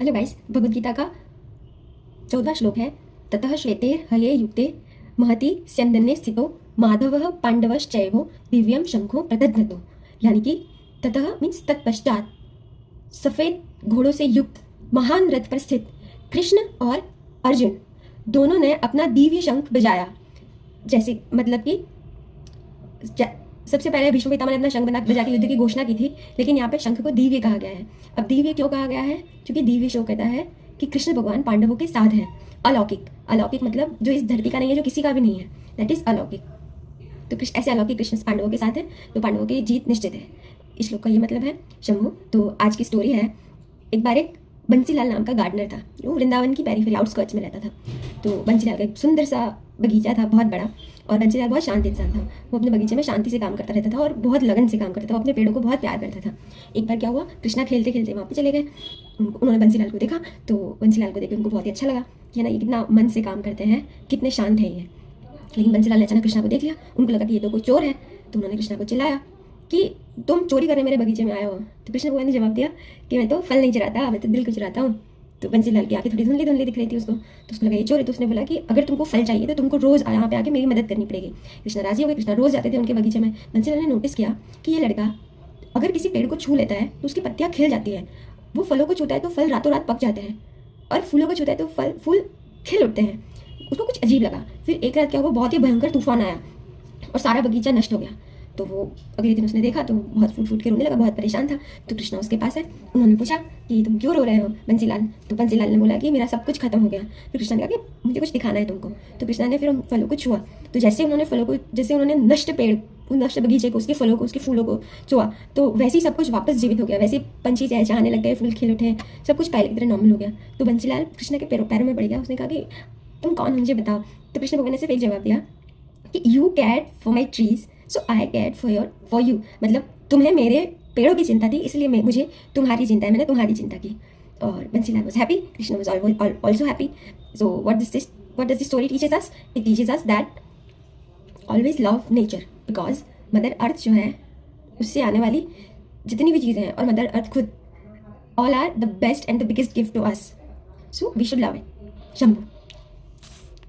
Hello guys, Bhagavad Gita का 14 श्लोक है। ततः श्वेतेर हये युक्ते महति स्यन्दने स्थितो माधवः पांडवश्चैवो दिव्यम शंखो प्रदध्नतो। यानी कि ततः मीन्स तत्पश्चात सफेद घोड़ों से युक्त महान रथ पर स्थित कृष्ण और अर्जुन दोनों ने अपना दिव्य शंख बजाया। जैसे मतलब कि सबसे पहले भीष्म पितामह ने अपना शंख बजा के युद्ध की घोषणा की थी, लेकिन यहाँ पे शंख को दिव्य कहा गया है। अब दिव्य क्यों कहा गया है? क्योंकि दिव्य शो कहता है कि कृष्ण भगवान पांडवों के साथ हैं। अलौकिक, अलौकिक मतलब जो इस धरती का नहीं है, जो किसी का भी नहीं है, दैट इज अलौकिक। तो ऐसे अलौकिक कृष्ण पांडवों के साथ है, तो पांडवों की जीत निश्चित है। इस श्लोक का ये मतलब है शंभु। तो आज की स्टोरी है, एक बार एक बंसीलाल नाम का गार्डनर था, वो वृंदावन की पेरीफेरी आउटस्कर्ट्स में रहता था। तो बंसीलाल का एक सुंदर सा बगीचा था, बहुत बड़ा, और बंसीलाल बहुत शांत इंसान था। वो अपने बगीचे में शांति से काम करता रहता था और बहुत लगन से काम करता था। वो अपने पेड़ों को बहुत प्यार करता था। एक बार क्या हुआ, कृष्णा खेलते खेलते वहाँ पे चले गए। उन्होंने बंसीलाल को देखा, तो बंसीलाल को देख उनको बहुत ही अच्छा लगा कि ना ये कितना मन से काम करते हैं, कितने शांत है ये। लेकिन बंसीलाल ने अचानक कृष्णा को देख लिया। उनको लगा कि ये तो कोई चोर है, तो उन्होंने कृष्णा को चिल्लाया कि तुम चोरी करने मेरे बगीचे में आए हो। तो कृष्ण भगवान ने जवाब दिया कि मैं तो फल नहीं चुराता, मैं तो दिल को चुराता हूँ। तो बंसीलाल की आंखें थोड़ी धुंधली धुंधली दिख रही थी उसको, तो उसको लगा ये चोर है। तो उसने बोला कि अगर तुमको फल चाहिए तो तुमको रोज यहाँ पे आके मेरी मदद करनी पड़ेगी। कृष्णा राजी हो गए। कृष्णा रोज जाते थे उनके बगीचे में। बंसीलाल ने नोटिस किया कि ये लड़का अगर किसी पेड़ को छू लेता है तो उसकी पत्तियाँ खिल जाती है, वो फलों को छूता है तो फल रातों रात पक जाते हैं, और फूलों को छूता है तो फूल खिल उठते हैं। उसको कुछ अजीब लगा। फिर एक रात क्या हुआ, बहुत ही भयंकर तूफान आया और सारा बगीचा नष्ट हो गया। तो वो अगले दिन उसने देखा तो बहुत फूट फूट के रोने लगा, बहुत परेशान था। तो कृष्णा उसके पास है। उन्होंने पूछा कि तुम क्यों रो रहे हो बंसीलाल? तो बंसीलाल ने बोला कि मेरा सब कुछ खत्म हो गया। फिर कृष्णा ने कहा कि मुझे कुछ दिखाना है तुमको। तो कृष्णा ने फिर उन फलों को छुआ। तो जैसे उन्होंने नष्ट पेड़, उस नष्ट बगीचे को, उसके फलों को, उसके फूलों को छुआ, तो वैसे ही सब कुछ वापस जीवित हो गया। वैसे पंछी चहचहाने लग गए, फूल खिल उठे, सब कुछ पहले की तरह नॉर्मल हो गया। तो बंसीलाल कृष्णा के पैरों में पड़ गया। उसने कहा कि तुम कौन हो, मुझे बताओ। तो कृष्ण भगवान ने सिर्फ एक जवाब दिया कि you cared for my trees so I cared for you. मतलब तुम्हें मेरे पेड़ों की चिंता थी, इसलिए मुझे तुम्हारी चिंता है, मैंने तुम्हारी चिंता की। और Bansilal was happy, Krishna was also happy. So what does this story teaches us? It teaches us that always love nature, because mother earth जो है, उससे आने वाली जितनी भी चीज़ें हैं, और मदर अर्थ खुद, all are the best and the biggest gift to us, so we should love it. Shambhu.